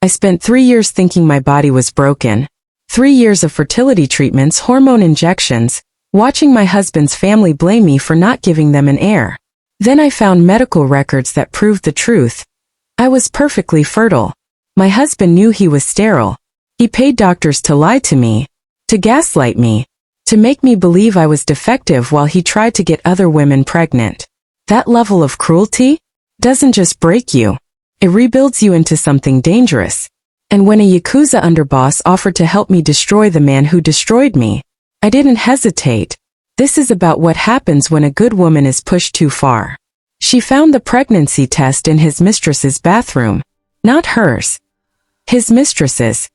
I spent 3 years thinking my body was broken. 3 years of fertility treatments, hormone injections, watching my husband's family blame me for not giving them an heir. Then I found medical records that proved the truth. I was perfectly fertile. My husband knew he was sterile. He paid doctors to lie to me, to gaslight me, to make me believe I was defective while he tried to get other women pregnant. That level of cruelty doesn't just break you. It rebuilds you into something dangerous. And when a Yakuza underboss offered to help me destroy the man who destroyed me, I didn't hesitate. This is about what happens when a good woman is pushed too far. She found the pregnancy test in his mistress's bathroom. Not hers. His mistress's.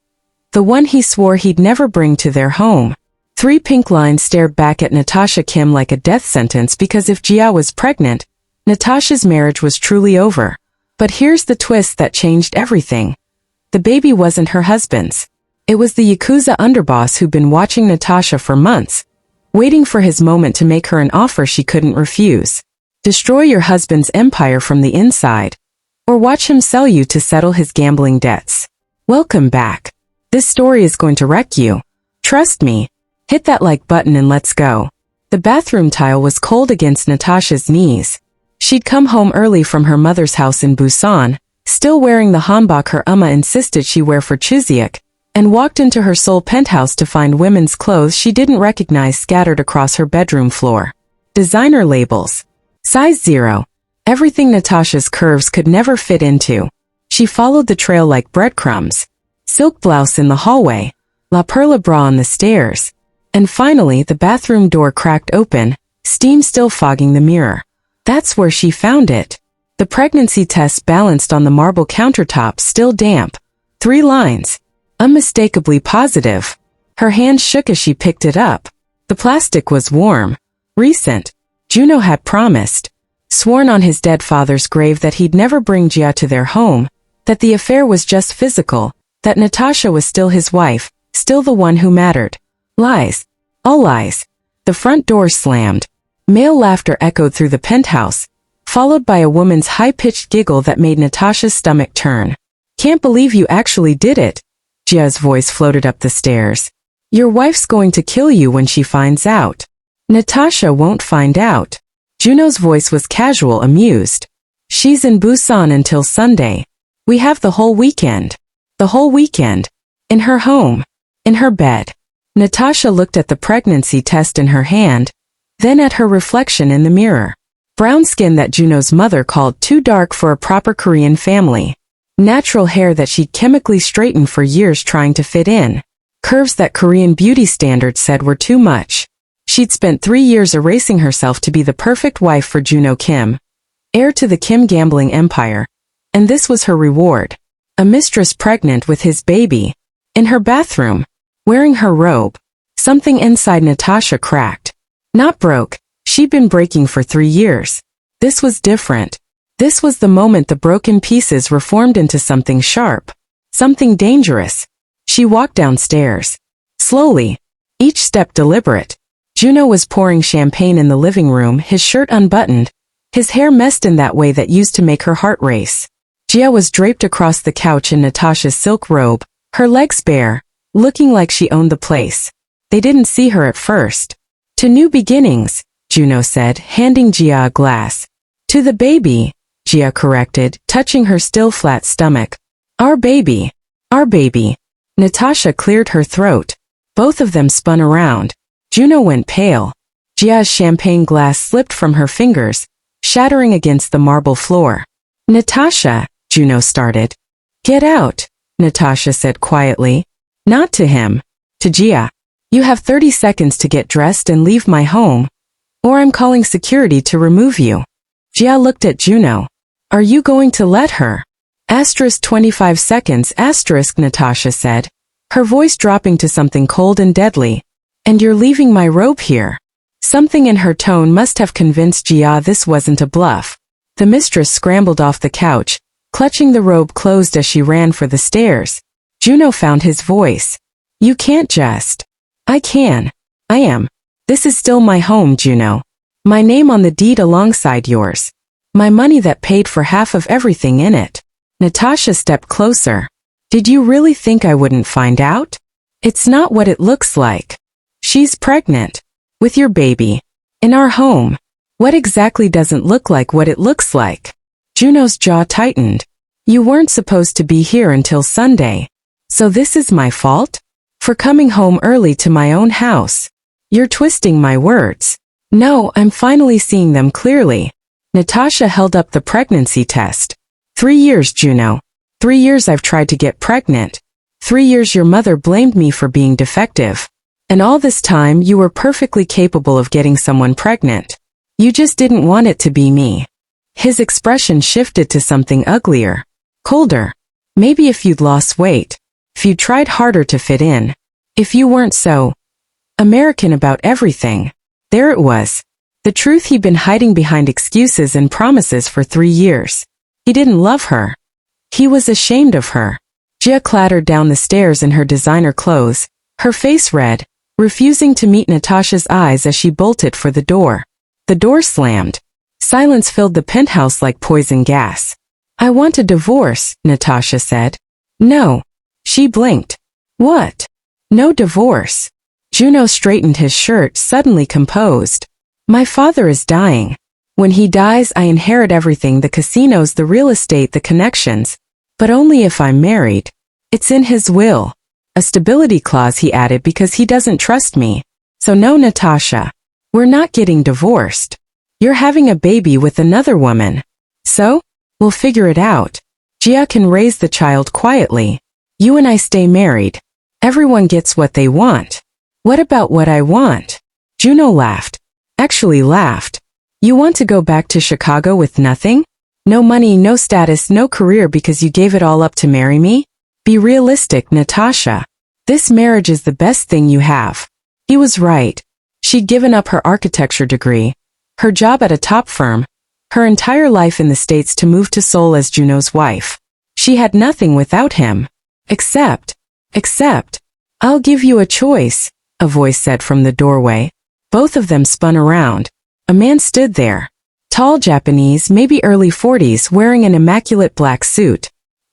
The one he swore he'd never bring to their home. 3 pink lines stared back at Natasha Kim like a death sentence because if Jia was pregnant, Natasha's marriage was truly over. But here's the twist that changed everything. The baby wasn't her husband's. It was the Yakuza underboss who'd been watching Natasha for months, waiting for his moment to make her an offer she couldn't refuse. Destroy your husband's empire from the inside, or watch him sell you to settle his gambling debts. Welcome back. This story is going to wreck you. Trust me. Hit that like button and let's go. The bathroom tile was cold against Natasha's knees. She'd come home early from her mother's house in Busan, still wearing the hanbok her insisted she wear for Chuseok, and walked into her Seoul penthouse to find women's clothes she didn't recognize scattered across her bedroom floor. Designer labels. Size 0. Everything Natasha's curves could never fit into. She followed the trail like breadcrumbs. Silk blouse in the hallway. La Perla bra on the stairs. And finally the bathroom door cracked open, steam still fogging the mirror. That's where she found it. The pregnancy test balanced on the marble countertop, still damp. 3 lines. Unmistakably positive. Her hand shook as she picked it up. The plastic was warm. Recent. Juno had promised. Sworn on his dead father's grave that he'd never bring Jia to their home, that the affair was just physical, that Natasha was still his wife, still the one who mattered. Lies. All lies. The front door slammed. Male laughter echoed through the penthouse, followed by a woman's high-pitched giggle that made Natasha's stomach turn. Can't believe you actually did it. Jia's voice floated up the stairs. Your wife's going to kill you when she finds out. Natasha won't find out. Juno's voice was casual, amused. She's in Busan until Sunday. We have the whole weekend. The whole weekend. In her home. In her bed. Natasha looked at the pregnancy test in her hand, then at her reflection in the mirror. Brown skin that Juno's mother called too dark for a proper Korean family. Natural hair that she'd chemically straightened for years trying to fit in. Curves that Korean beauty standards said were too much. She'd spent 3 years erasing herself to be the perfect wife for Juno Kim, heir to the Kim gambling empire. And this was her reward. A mistress pregnant with his baby. In her bathroom. Wearing her robe. Something inside Natasha cracked. Not broke. She'd been breaking for 3 years. This was different. This was the moment the broken pieces reformed into something sharp. Something dangerous. She walked downstairs. Slowly. Each step deliberate. Juno was pouring champagne in the living room, his shirt unbuttoned, his hair messed in that way that used to make her heart race. Jia was draped across the couch in Natasha's silk robe, her legs bare, looking like she owned the place. They didn't see her at first. To new beginnings, Juno said, handing Jia a glass. To the baby, Jia corrected, touching her still flat stomach. Our baby. Our baby. Natasha cleared her throat. Both of them spun around. Juno went pale. Jia's champagne glass slipped from her fingers, shattering against the marble floor. Natasha, Juno started. Get out, Natasha said quietly. Not to him. To Jia. You have 30 seconds to get dressed and leave my home, or I'm calling security to remove you. Jia looked at Juno. Are you going to let her? Asterisk 25 seconds asterisk Natasha said, her voice dropping to something cold and deadly. And you're leaving my robe here. Something in her tone must have convinced Jia this wasn't a bluff. The mistress scrambled off the couch, clutching the robe closed as she ran for the stairs. Juno found his voice. You can't just. I can. I am. This is still my home, Juno. My name on the deed alongside yours. My money that paid for half of everything in it. Natasha stepped closer. Did you really think I wouldn't find out? It's not what it looks like. She's pregnant. With your baby. In our home. What exactly doesn't look like what it looks like? Juno's jaw tightened. You weren't supposed to be here until Sunday. So this is my fault? For coming home early to my own house. You're twisting my words. No, I'm finally seeing them clearly. Natasha held up the pregnancy test. 3 years, Juno. 3 years I've tried to get pregnant. 3 years your mother blamed me for being defective. And all this time you were perfectly capable of getting someone pregnant. You just didn't want it to be me. His expression shifted to something uglier. Colder. Maybe if you'd lost weight. If you tried harder to fit in. If you weren't so American about everything. There it was. The truth he'd been hiding behind excuses and promises for 3 years. He didn't love her. He was ashamed of her. Jia clattered down the stairs in her designer clothes, her face red, refusing to meet Natasha's eyes as she bolted for the door. The door slammed. Silence filled the penthouse like poison gas. I want a divorce, Natasha said. No. She blinked. What? No divorce. Juno straightened his shirt, suddenly composed. My father is dying. When he dies, I inherit everything, the casinos, the real estate, the connections. But only if I'm married. It's in his will. A stability clause, he added, because he doesn't trust me. So no, Natasha. We're not getting divorced. You're having a baby with another woman. So? We'll figure it out. Jia can raise the child quietly. You and I stay married. Everyone gets what they want. What about what I want? Juno laughed. Actually laughed. You want to go back to Chicago with nothing? No money, no status, no career because you gave it all up to marry me? Be realistic, Natasha. This marriage is the best thing you have. He was right. She'd given up her architecture degree, her job at a top firm, her entire life in the States to move to Seoul as Juno's wife. She had nothing without him. Except, I'll give you a choice, a voice said from the doorway. Both of them spun around. A man stood there. Tall Japanese, maybe early 40s, wearing an immaculate black suit.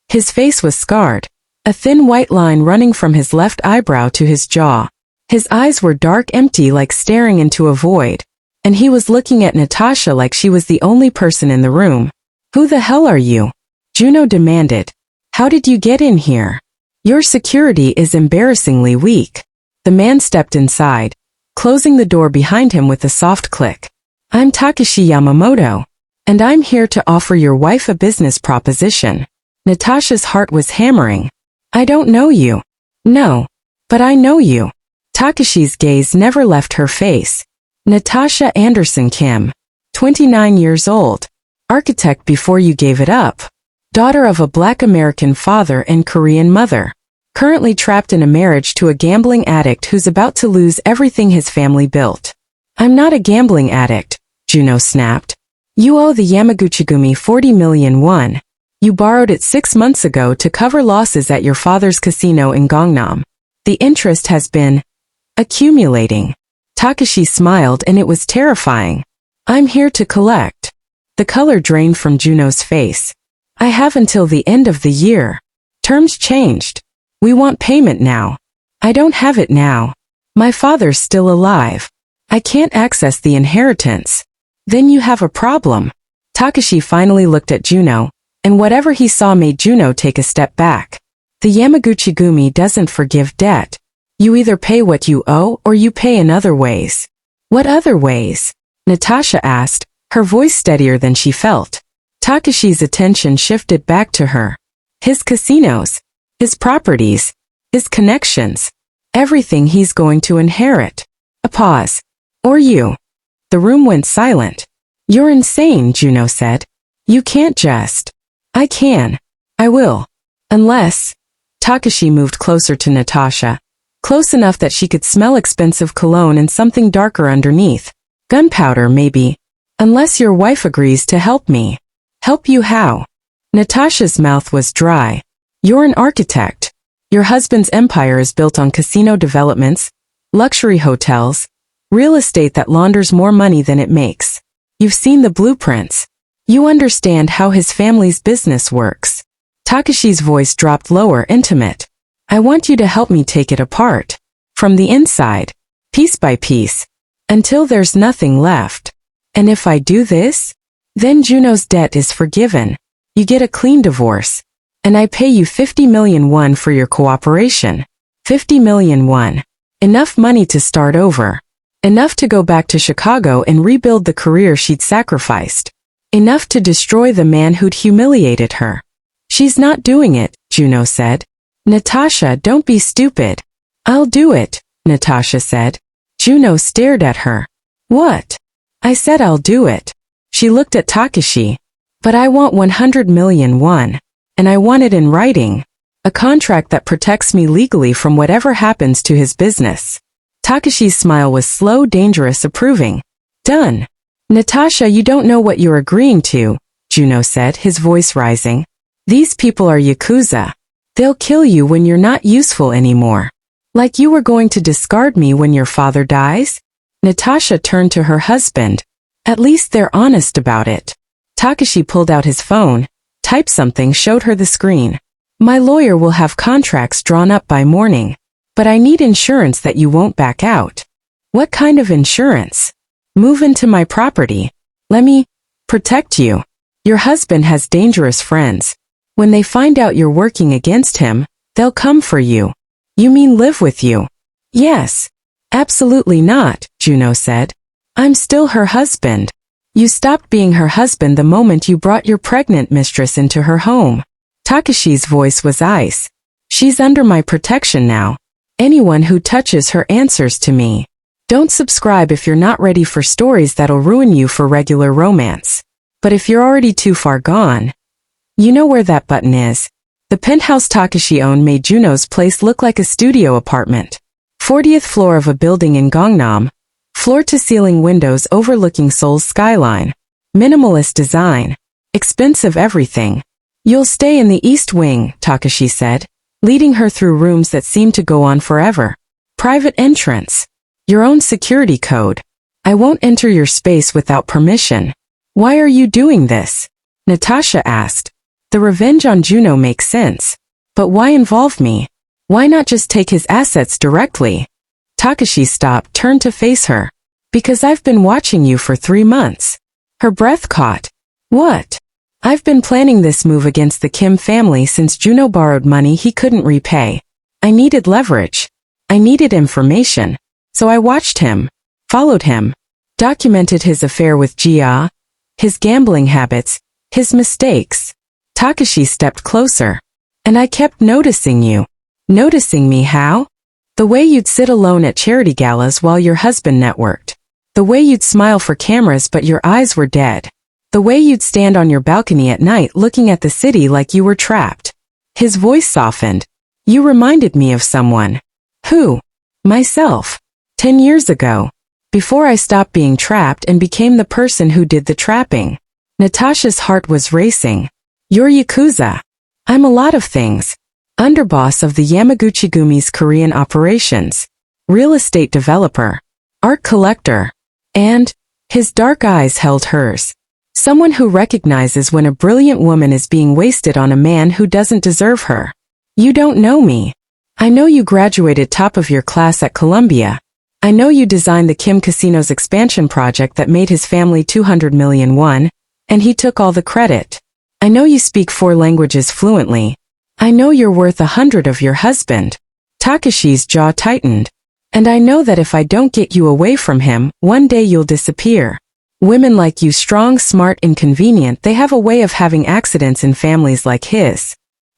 His face was scarred, a thin white line running from his left eyebrow to his jaw. His eyes were dark, empty, like staring into a void. And he was looking at Natasha like she was the only person in the room. Who the hell are you? Juno demanded. How did you get in here? Your security is embarrassingly weak. The man stepped inside, closing the door behind him with a soft click. I'm Takeshi Yamamoto, and I'm here to offer your wife a business proposition. Natasha's heart was hammering. I don't know you. No, but I know you. Takeshi's gaze never left her face. Natasha Anderson Kim, 29 years old, architect before you gave it up, daughter of a Black American father and Korean mother, currently trapped in a marriage to a gambling addict who's about to lose everything his family built. I'm not a gambling addict, Juno snapped. You owe the Yamaguchi-gumi 40 million won. You borrowed it 6 months ago to cover losses at your father's casino in Gangnam. The interest has been accumulating. Takeshi smiled and it was terrifying. I'm here to collect. The color drained from Juno's face. I have until the end of the year. Terms changed. We want payment now. I don't have it now. My father's still alive. I can't access the inheritance. Then you have a problem. Takeshi finally looked at Juno, and whatever he saw made Juno take a step back. The Yamaguchi-gumi doesn't forgive debt. You either pay what you owe or you pay in other ways. What other ways? Natasha asked, her voice steadier than she felt. Takeshi's attention shifted back to her. His casinos, his properties, his connections, everything he's going to inherit. A pause. Or you. The room went silent. You're insane, Juno said. You can't just. I can. I will. Unless. Takeshi moved closer to Natasha. Close enough that she could smell expensive cologne and something darker underneath. Gunpowder, maybe. Unless your wife agrees to help me. Help you how? Natasha's mouth was dry. You're an architect. Your husband's empire is built on casino developments, luxury hotels, real estate that launders more money than it makes. You've seen the blueprints. You understand how his family's business works. Takeshi's voice dropped lower, intimate. I want you to help me take it apart. From the inside. Piece by piece. Until there's nothing left. And if I do this? Then Juno's debt is forgiven. You get a clean divorce. And I pay you 50 million won for your cooperation. 50 million won. Enough money to start over. Enough to go back to Chicago and rebuild the career she'd sacrificed. Enough to destroy the man who'd humiliated her. She's not doing it, Juno said. Natasha, don't be stupid. I'll do it, Natasha said. Juno stared at her. What? I said I'll do it. She looked at Takeshi. But I want 100 million won. And I want it in writing. A contract that protects me legally from whatever happens to his business. Takeshi's smile was slow, dangerous, approving. Done. Natasha, you don't know what you're agreeing to, Juno said, his voice rising. These people are Yakuza. They'll kill you when you're not useful anymore. Like you were going to discard me when your father dies? Natasha turned to her husband. At least they're honest about it. Takeshi pulled out his phone, typed something, showed her the screen. My lawyer will have contracts drawn up by morning. But I need insurance that you won't back out. What kind of insurance? Move into my property. Let me protect you. Your husband has dangerous friends. When they find out you're working against him, they'll come for you. You mean live with you? Yes. Absolutely not, Juno said. I'm still her husband. You stopped being her husband the moment you brought your pregnant mistress into her home. Takeshi's voice was ice. She's under my protection now. Anyone who touches her answers to me. Don't subscribe if you're not ready for stories that'll ruin you for regular romance. But if you're already too far gone, you know where that button is. The penthouse Takeshi owned made Juno's place look like a studio apartment. 40th floor of a building in Gangnam. Floor-to-ceiling windows overlooking Seoul's skyline. Minimalist design. Expensive everything. You'll stay in the East Wing, Takeshi said, leading her through rooms that seemed to go on forever. Private entrance. Your own security code. I won't enter your space without permission. Why are you doing this? Natasha asked. The revenge on Juno makes sense. But why involve me? Why not just take his assets directly? Takeshi stopped, turned to face her. Because I've been watching you for 3 months. Her breath caught. What? I've been planning this move against the Kim family since Juno borrowed money he couldn't repay. I needed leverage. I needed information. So I watched him, followed him, documented his affair with Jia, his gambling habits, his mistakes. Takeshi stepped closer. And I kept noticing you. Noticing me how? The way you'd sit alone at charity galas while your husband networked. The way you'd smile for cameras but your eyes were dead. The way you'd stand on your balcony at night looking at the city like you were trapped. His voice softened. You reminded me of someone. Who? Myself. 10 years ago. Before I stopped being trapped and became the person who did the trapping. Natasha's heart was racing. You're Yakuza. I'm a lot of things. Underboss of the Yamaguchi-gumi's Korean operations. Real estate developer. Art collector. And, his dark eyes held hers. Someone who recognizes when a brilliant woman is being wasted on a man who doesn't deserve her. You don't know me. I know you graduated top of your class at Columbia. I know you designed the Kim Casino's expansion project that made his family 200 million won, and he took all the credit. I know you speak 4 languages fluently. I know you're worth 100 of your husband. Takeshi's jaw tightened. And I know that if I don't get you away from him, one day you'll disappear. Women like you, strong, smart, inconvenient, they have a way of having accidents in families like his.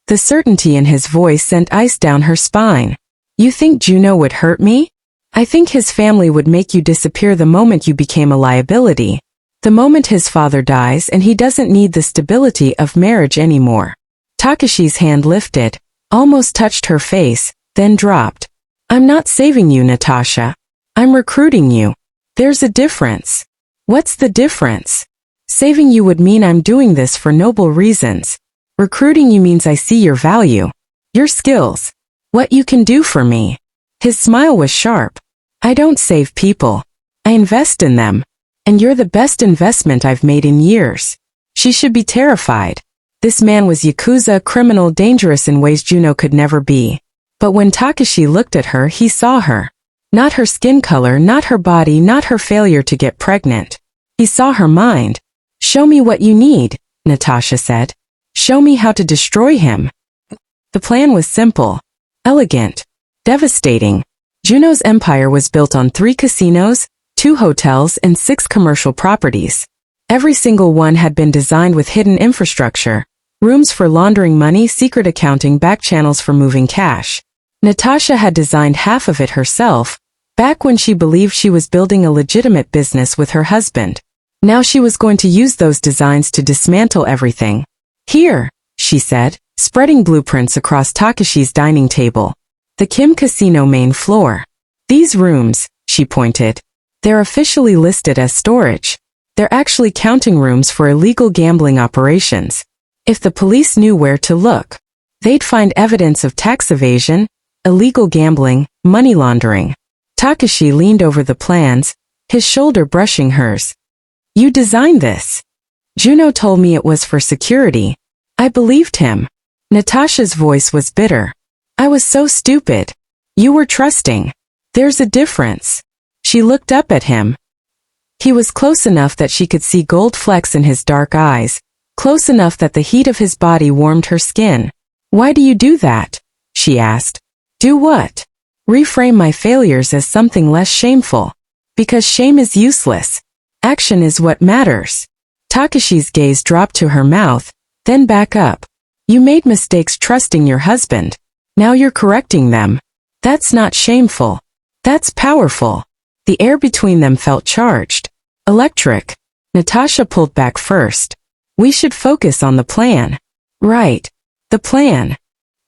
The certainty in his voice sent ice down her spine. You think Juno would hurt me? I think his family would make you disappear the moment you became a liability. The moment his father dies and he doesn't need the stability of marriage anymore. Takeshi's hand lifted, almost touched her face, then dropped. I'm not saving you, Natasha. I'm recruiting you. There's a difference. What's the difference? Saving you would mean I'm doing this for noble reasons. Recruiting you means I see your value, your skills, what you can do for me. His smile was sharp. I don't save people. I invest in them. And you're the best investment I've made in years. She should be terrified. This man was Yakuza, criminal, dangerous in ways Juno could never be. But when Takeshi looked at her, he saw her. Not her skin color, not her body, not her failure to get pregnant. He saw her mind. "Show me what you need," Natasha said. "Show me how to destroy him." The plan was simple, elegant, devastating. Juno's empire was built on 3 casinos, 2 hotels, and 6 commercial properties. Every single one had been designed with hidden infrastructure, rooms for laundering money, secret accounting, back channels for moving cash. Natasha had designed half of it herself, back when she believed she was building a legitimate business with her husband. Now she was going to use those designs to dismantle everything. "Here," she said, spreading blueprints across Takeshi's dining table. "The Kim Casino main floor. These rooms," she pointed. "They're officially listed as storage. They're actually counting rooms for illegal gambling operations. If the police knew where to look, they'd find evidence of tax evasion, illegal gambling, money laundering." Takeshi leaned over the plans, his shoulder brushing hers. "You designed this." "Juno told me it was for security. I believed him." Natasha's voice was bitter. "I was so stupid. You were trusting. There's a difference." She looked up at him. He was close enough that she could see gold flecks in his dark eyes, close enough that the heat of his body warmed her skin. "Why do you do that?" she asked. "Do what?" "Reframe my failures as something less shameful. Because shame is useless. Action is what matters." Takeshi's gaze dropped to her mouth, then back up. "You made mistakes trusting your husband. Now you're correcting them. That's not shameful. That's powerful." The air between them felt charged. Electric. Natasha pulled back first. "We should focus on the plan." "Right. The plan."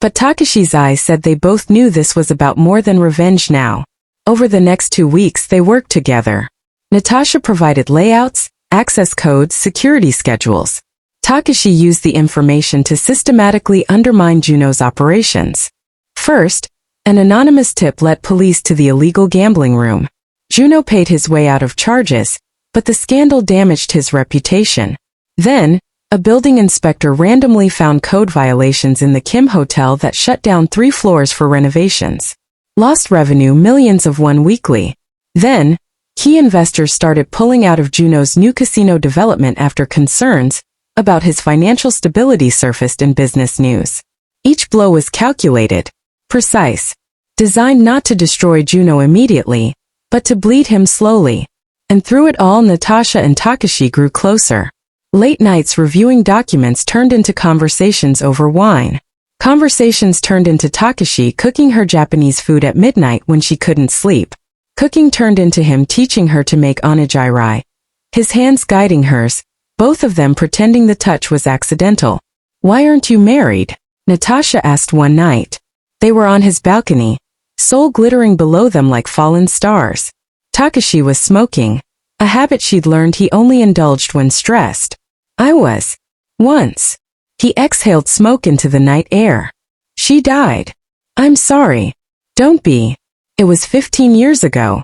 But Takeshi's eyes said they both knew this was about more than revenge now. Over the next 2 weeks they worked together. Natasha provided layouts, access codes, security schedules. Takeshi used the information to systematically undermine Juno's operations. First, an anonymous tip led police to the illegal gambling room. Juno paid his way out of charges, but the scandal damaged his reputation. Then, a building inspector randomly found code violations in the Kim Hotel that shut down 3 floors for renovations. Lost revenue millions of won weekly. Then, key investors started pulling out of Juno's new casino development after concerns about his financial stability surfaced in business news. Each blow was calculated, precise, designed not to destroy Juno immediately, but to bleed him slowly. And through it all, Natasha and Takeshi grew closer. Late nights reviewing documents turned into conversations over wine. Conversations turned into Takeshi cooking her Japanese food at midnight when she couldn't sleep. Cooking turned into him teaching her to make onigiri. His hands guiding hers, both of them pretending the touch was accidental. "Why aren't you married?" Natasha asked one night. They were on his balcony, soul glittering below them like fallen stars. Takeshi was smoking, a habit she'd learned he only indulged when stressed. "I was. Once." He exhaled smoke into the night air. "She died." "I'm sorry." "Don't be. It was 15 years ago."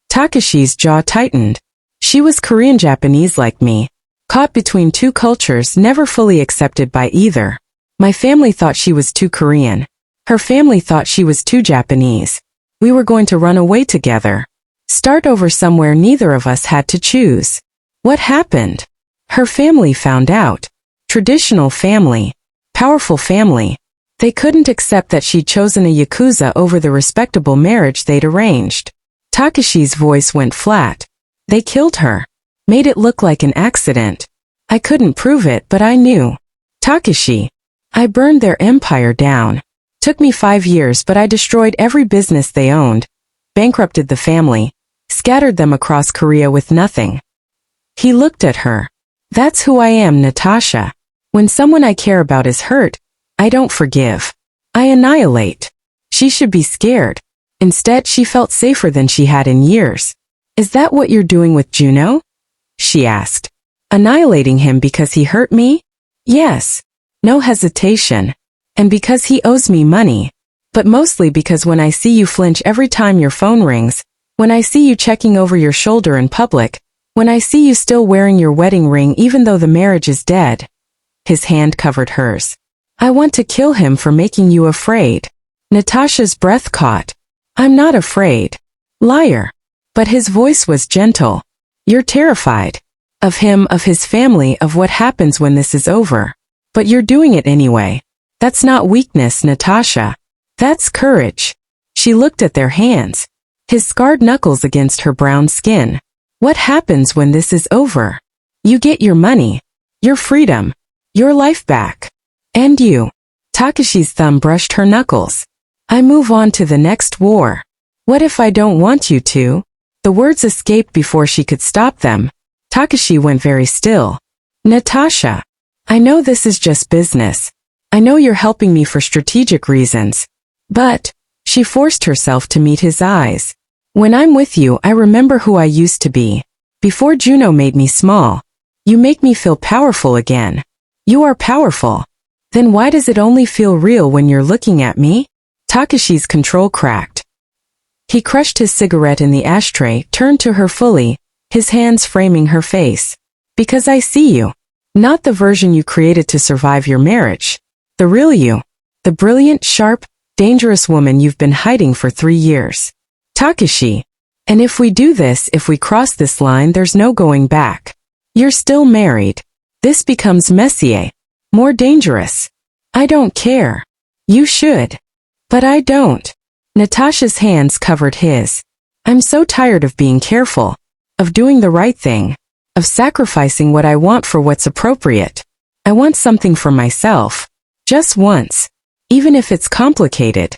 Takeshi's jaw tightened. "She was Korean Japanese like me. Caught between 2 cultures, never fully accepted by either. My family thought she was too Korean. Her family thought she was too Japanese. We were going to run away together. Start over somewhere neither of us had to choose." "What happened?" "Her family found out. Traditional family. Powerful family. They couldn't accept that she'd chosen a Yakuza over the respectable marriage they'd arranged." Takeshi's voice went flat. "They killed her. Made it look like an accident. I couldn't prove it, but I knew." "Takeshi." "I burned their empire down. Took me 5 years, but I destroyed every business they owned. Bankrupted the family. Scattered them across Korea with nothing." He looked at her. "That's who I am, Natasha. When someone I care about is hurt, I don't forgive. I annihilate." She should be scared. Instead, she felt safer than she had in years. "Is that what you're doing with Juno?" she asked. "Annihilating him because he hurt me?" "Yes." No hesitation. "And because he owes me money. But mostly because when I see you flinch every time your phone rings, when I see you checking over your shoulder in public, when I see you still wearing your wedding ring even though the marriage is dead." His hand covered hers. I want to kill him for making you afraid. Natasha's breath caught. I'm not afraid. Liar. But his voice was gentle. You're terrified. Of him, of his family, of what happens when this is over. But you're doing it anyway. That's not weakness, Natasha. That's courage. She looked at their hands. His scarred knuckles against her brown skin. What happens when this is over? You get your money. Your freedom. Your life back. And you. Takeshi's thumb brushed her knuckles. I move on to the next war. What if I don't want you to? The words escaped before she could stop them. Takeshi went very still. Natasha. I know this is just business. I know you're helping me for strategic reasons. But, she forced herself to meet his eyes. When I'm with you, I remember who I used to be. Before Juno made me small. You make me feel powerful again. You are powerful. Then why does it only feel real when you're looking at me? Takeshi's control cracked. He crushed his cigarette in the ashtray, turned to her fully, his hands framing her face. Because I see you. Not the version you created to survive your marriage. The real you. The brilliant, sharp, dangerous woman you've been hiding for 3 years. Takeshi. And if we do this, if we cross this line, there's no going back. You're still married. This becomes messier. More dangerous. I don't care. You should. But I don't. Natasha's hands covered his. I'm so tired of being careful. Of doing the right thing. Of sacrificing what I want for what's appropriate. I want something for myself. Just once. Even if it's complicated.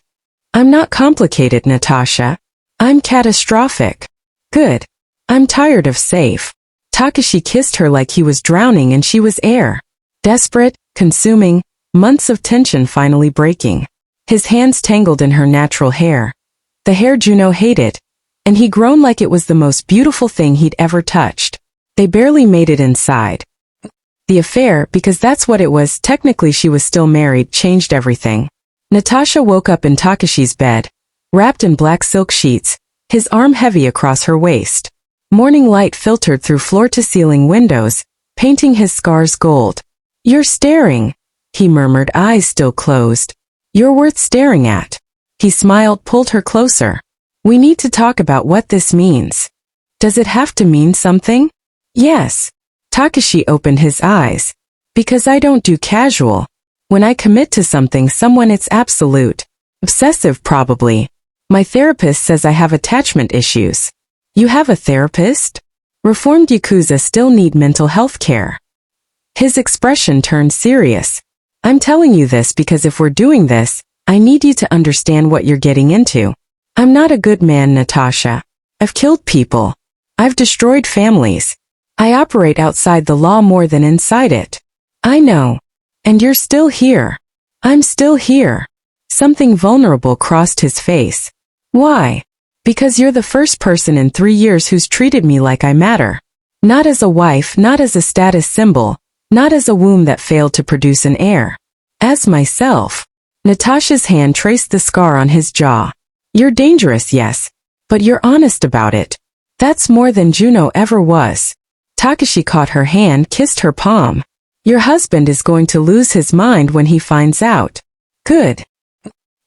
I'm not complicated, Natasha. I'm catastrophic. Good. I'm tired of safe. Takeshi kissed her like he was drowning and she was air. Desperate, consuming, months of tension finally breaking. His hands tangled in her natural hair. The hair Juno hated. And he groaned like it was the most beautiful thing he'd ever touched. They barely made it inside. The affair, because that's what it was, technically she was still married, changed everything. Natasha woke up in Takeshi's bed, wrapped in black silk sheets, his arm heavy across her waist. Morning light filtered through floor-to-ceiling windows, painting his scars gold. You're staring, he murmured, eyes still closed. You're worth staring at. He smiled, pulled her closer. We need to talk about what this means. Does it have to mean something? Yes. Takeshi opened his eyes. Because I don't do casual. When I commit to something, someone, it's absolute. Obsessive, probably. My therapist says I have attachment issues. You have a therapist? Reformed Yakuza still need mental health care. His expression turned serious. I'm telling you this because if we're doing this, I need you to understand what you're getting into. I'm not a good man, Natasha. I've killed people. I've destroyed families. I operate outside the law more than inside it. I know. And you're still here. I'm still here. Something vulnerable crossed his face. Why? Because you're the first person in 3 years who's treated me like I matter. Not as a wife, not as a status symbol, not as a womb that failed to produce an heir. As myself. Natasha's hand traced the scar on his jaw. You're dangerous, yes. But you're honest about it. That's more than Juno ever was. Takeshi caught her hand, kissed her palm. Your husband is going to lose his mind when he finds out. Good.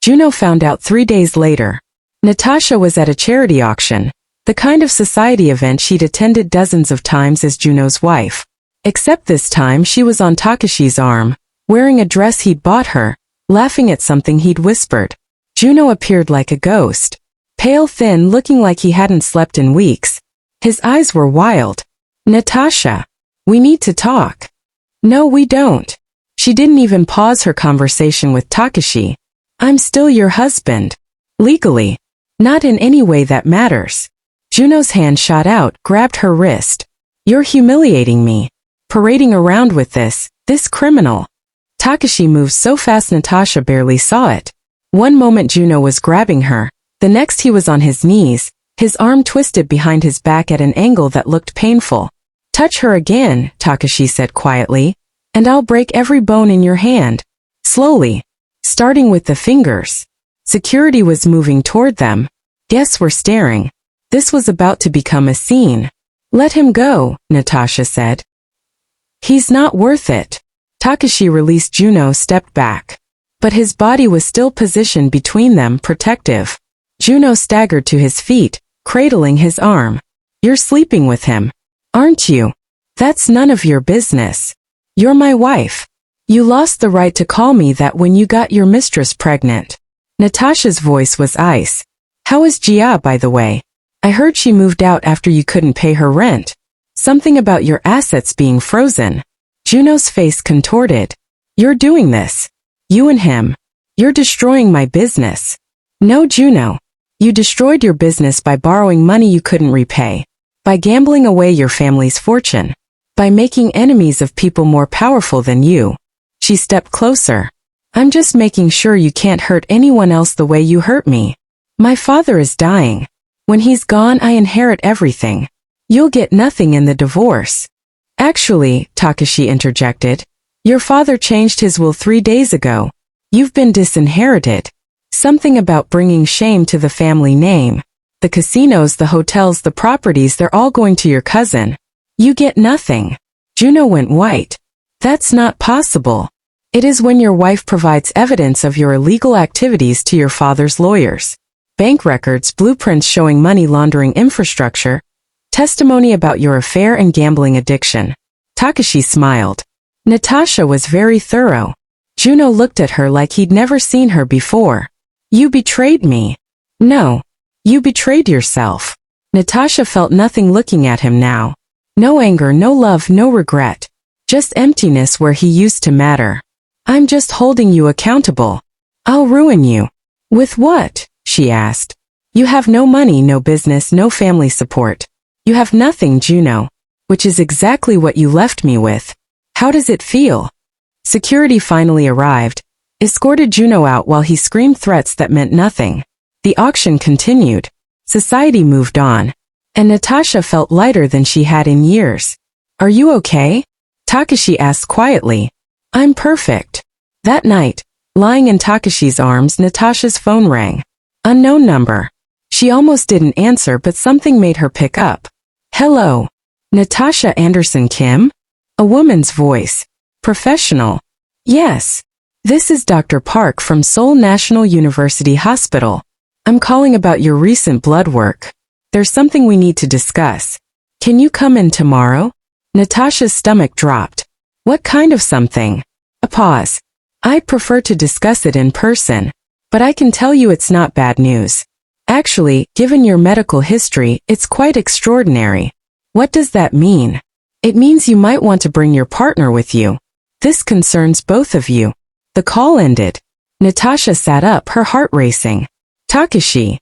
Juno found out 3 days later. Natasha was at a charity auction, the kind of society event she'd attended dozens of times as Juno's wife. Except this time she was on Takeshi's arm, wearing a dress he'd bought her, laughing at something he'd whispered. Juno appeared like a ghost. Pale, thin, looking like he hadn't slept in weeks. His eyes were wild. Natasha, we need to talk. No, we don't. She didn't even pause her conversation with Takeshi. I'm still your husband. Legally. Not in any way that matters. Juno's hand shot out, grabbed her wrist. You're humiliating me. Parading around with this criminal. Takeshi moved so fast Natasha barely saw it. One moment Juno was grabbing her, the next he was on his knees, his arm twisted behind his back at an angle that looked painful. Touch her again, Takeshi said quietly, and I'll break every bone in your hand. Slowly. Starting with the fingers. Security was moving toward them. Guests were staring. This was about to become a scene. Let him go, Natasha said. He's not worth it. Takeshi released Juno stepped back. But his body was still positioned between them, protective. Juno staggered to his feet, cradling his arm. You're sleeping with him, aren't you? That's none of your business. You're my wife. You lost the right to call me that when you got your mistress pregnant. Natasha's voice was ice. How is Jia, by the way? I heard she moved out after you couldn't pay her rent. Something about your assets being frozen. Juno's face contorted. You're doing this. You and him. You're destroying my business. No, Juno. You destroyed your business by borrowing money you couldn't repay. By gambling away your family's fortune. By making enemies of people more powerful than you. She stepped closer. I'm just making sure you can't hurt anyone else the way you hurt me. My father is dying. When he's gone, I inherit everything. You'll get nothing in the divorce. Actually, Takeshi interjected, your father changed his will 3 days ago. You've been disinherited. Something about bringing shame to the family name. The casinos, the hotels, the properties, they're all going to your cousin. You get nothing. Juno went white. That's not possible. It is when your wife provides evidence of your illegal activities to your father's lawyers. Bank records, blueprints showing money laundering infrastructure, testimony about your affair and gambling addiction. Takeshi smiled. Natasha was very thorough. Juno looked at her like he'd never seen her before. You betrayed me. No. You betrayed yourself. Natasha felt nothing looking at him now. No anger, no love, no regret. Just emptiness where he used to matter. I'm just holding you accountable. I'll ruin you. With what? She asked. You have no money, no business, no family support. You have nothing, Juno. Which is exactly what you left me with. How does it feel? Security finally arrived, escorted Juno out while he screamed threats that meant nothing. The auction continued. Society moved on. And Natasha felt lighter than she had in years. Are you okay? Takeshi asked quietly. I'm perfect. That night, lying in Takeshi's arms, Natasha's phone rang. Unknown number. She almost didn't answer, but something made her pick up. Hello. Natasha Anderson Kim? A woman's voice. Professional. Yes. This is Dr. Park from Seoul National University Hospital. I'm calling about your recent blood work. There's something we need to discuss. Can you come in tomorrow? Natasha's stomach dropped. What kind of something? A pause. I'd prefer to discuss it in person. But I can tell you it's not bad news. Actually, given your medical history, it's quite extraordinary. What does that mean? It means you might want to bring your partner with you. This concerns both of you. The call ended. Natasha sat up, her heart racing. Takeshi.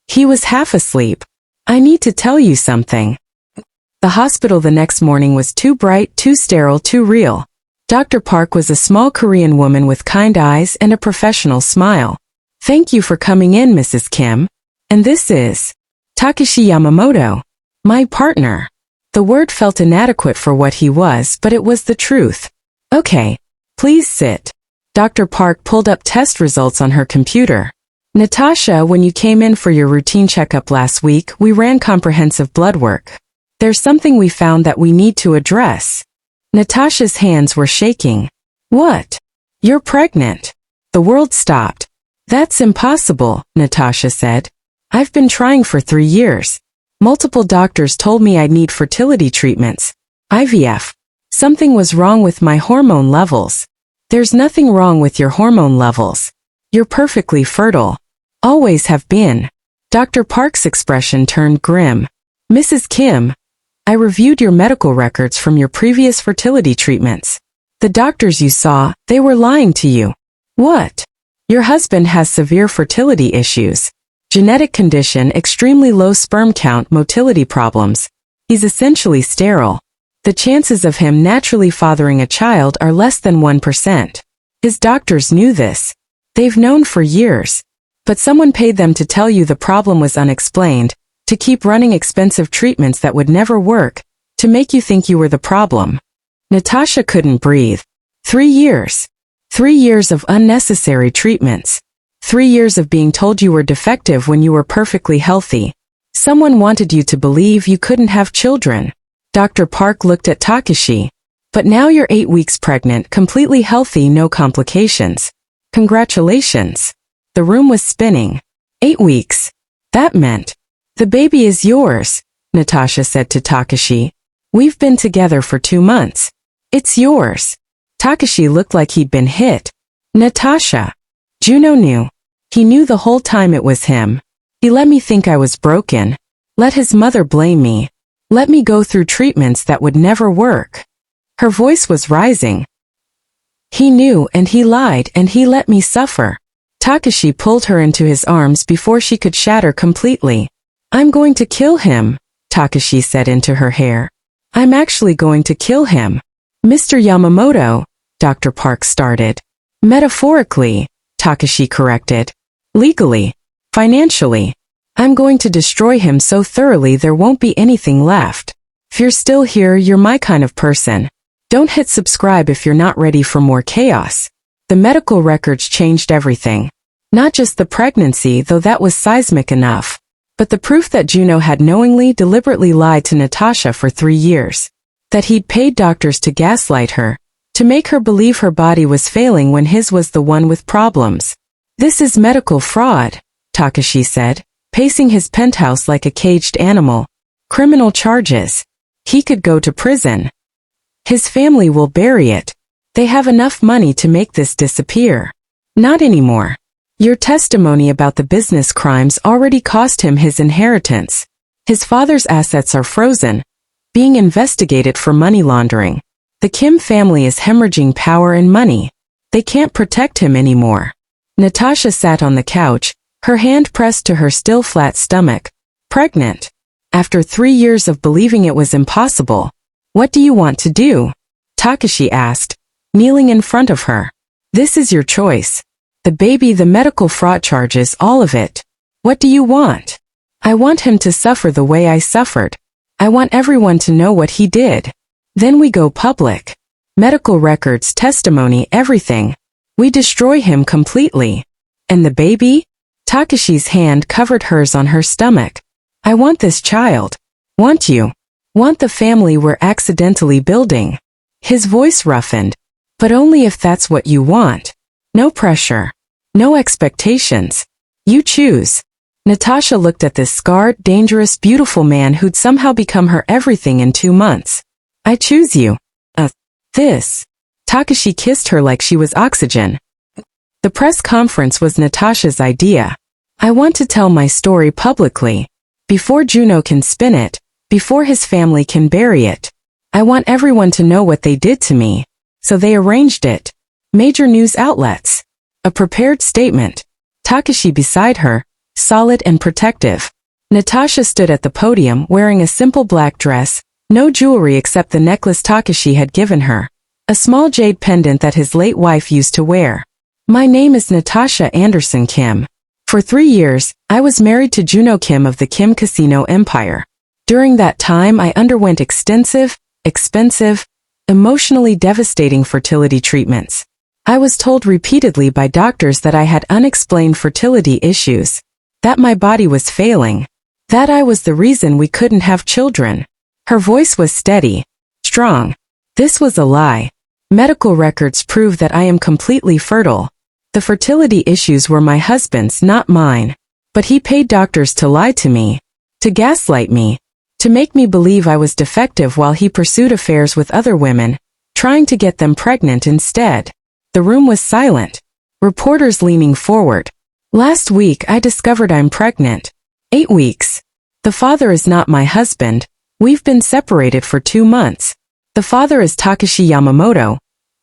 He was half asleep. I need to tell you something. The hospital the next morning was too bright, too sterile, too real. Dr. Park was a small Korean woman with kind eyes and a professional smile. Thank you for coming in, Mrs. Kim. And this is Takeshi Yamamoto, my partner. The word felt inadequate for what he was, but it was the truth. Okay, please sit. Dr. Park pulled up test results on her computer. Natasha, when you came in for your routine checkup last week, we ran comprehensive blood work. There's something we found that we need to address. Natasha's hands were shaking. What? You're pregnant. The world stopped. That's impossible, Natasha said. I've been trying for 3 years. Multiple doctors told me I'd need fertility treatments. IVF. Something was wrong with my hormone levels. There's nothing wrong with your hormone levels. You're perfectly fertile. Always have been. Dr. Park's expression turned grim. Mrs. Kim, I reviewed your medical records from your previous fertility treatments. The doctors you saw, they were lying to you. What? Your husband has severe fertility issues. Genetic condition, extremely low sperm count, motility problems. He's essentially sterile. The chances of him naturally fathering a child are less than 1%. His doctors knew this. They've known for years. But someone paid them to tell you the problem was unexplained, to keep running expensive treatments that would never work, to make you think you were the problem. Natasha couldn't breathe. 3 years. 3 years of unnecessary treatments. 3 years of being told you were defective when you were perfectly healthy. Someone wanted you to believe you couldn't have children. Dr. Park looked at Takeshi. But now you're 8 weeks pregnant, completely healthy, no complications. Congratulations. The room was spinning. 8 weeks. That meant, the baby is yours, Natasha said to Takeshi. We've been together for 2 months. It's yours. Takeshi looked like he'd been hit. Natasha. Juno knew. He knew the whole time it was him. He let me think I was broken. Let his mother blame me. Let me go through treatments that would never work. Her voice was rising. He knew, and he lied, and he let me suffer. Takeshi pulled her into his arms before she could shatter completely. I'm going to kill him, Takeshi said into her hair. I'm actually going to kill him. Mr. Yamamoto, Dr. Park started. Metaphorically, Takeshi corrected. Legally. Financially. I'm going to destroy him so thoroughly there won't be anything left. If you're still here, you're my kind of person. Don't hit subscribe if you're not ready for more chaos. The medical records changed everything. Not just the pregnancy, though that was seismic enough, but the proof that Juno had knowingly, deliberately lied to Natasha for 3 years. That he'd paid doctors to gaslight her, to make her believe her body was failing when his was the one with problems. This is medical fraud, Takeshi said, pacing his penthouse like a caged animal. Criminal charges. He could go to prison. His family will bury it. They have enough money to make this disappear. Not anymore. Your testimony about the business crimes already cost him his inheritance. His father's assets are frozen, being investigated for money laundering. The Kim family is hemorrhaging power and money. They can't protect him anymore. Natasha sat on the couch, her hand pressed to her still flat stomach. Pregnant. After 3 years of believing it was impossible. What do you want to do? Takeshi asked, kneeling in front of her. This is your choice. The baby, the medical fraud charges, all of it. What do you want? I want him to suffer the way I suffered. I want everyone to know what he did. Then we go public. Medical records, testimony, everything. We destroy him completely. And the baby? Takeshi's hand covered hers on her stomach. I want this child. Want you. Want the family we're accidentally building. His voice roughened. But only if that's what you want. No pressure. No expectations. You choose. Natasha looked at this scarred, dangerous, beautiful man who'd somehow become her everything in 2 months. I choose you. This. Takeshi kissed her like she was oxygen. The press conference was Natasha's idea. I want to tell my story publicly. Before Juno can spin it, before his family can bury it. I want everyone to know what they did to me. So they arranged it. Major news outlets. A prepared statement. Takeshi beside her, solid and protective. Natasha stood at the podium wearing a simple black dress, no jewelry except the necklace Takeshi had given her. A small jade pendant that his late wife used to wear. My name is Natasha Anderson Kim. For 3 years, I was married to Juno Kim of the Kim Casino Empire. During that time I underwent extensive, expensive, emotionally devastating fertility treatments. I was told repeatedly by doctors that I had unexplained fertility issues, that my body was failing, that I was the reason we couldn't have children. Her voice was steady, strong. This was a lie. Medical records prove that I am completely fertile. The fertility issues were my husband's, not mine. But he paid doctors to lie to me, to gaslight me, to make me believe I was defective while he pursued affairs with other women, trying to get them pregnant instead. The room was silent. Reporters leaning forward. Last week I discovered I'm pregnant. 8 weeks. The father is not my husband. We've been separated for 2 months. The father is Takeshi Yamamoto,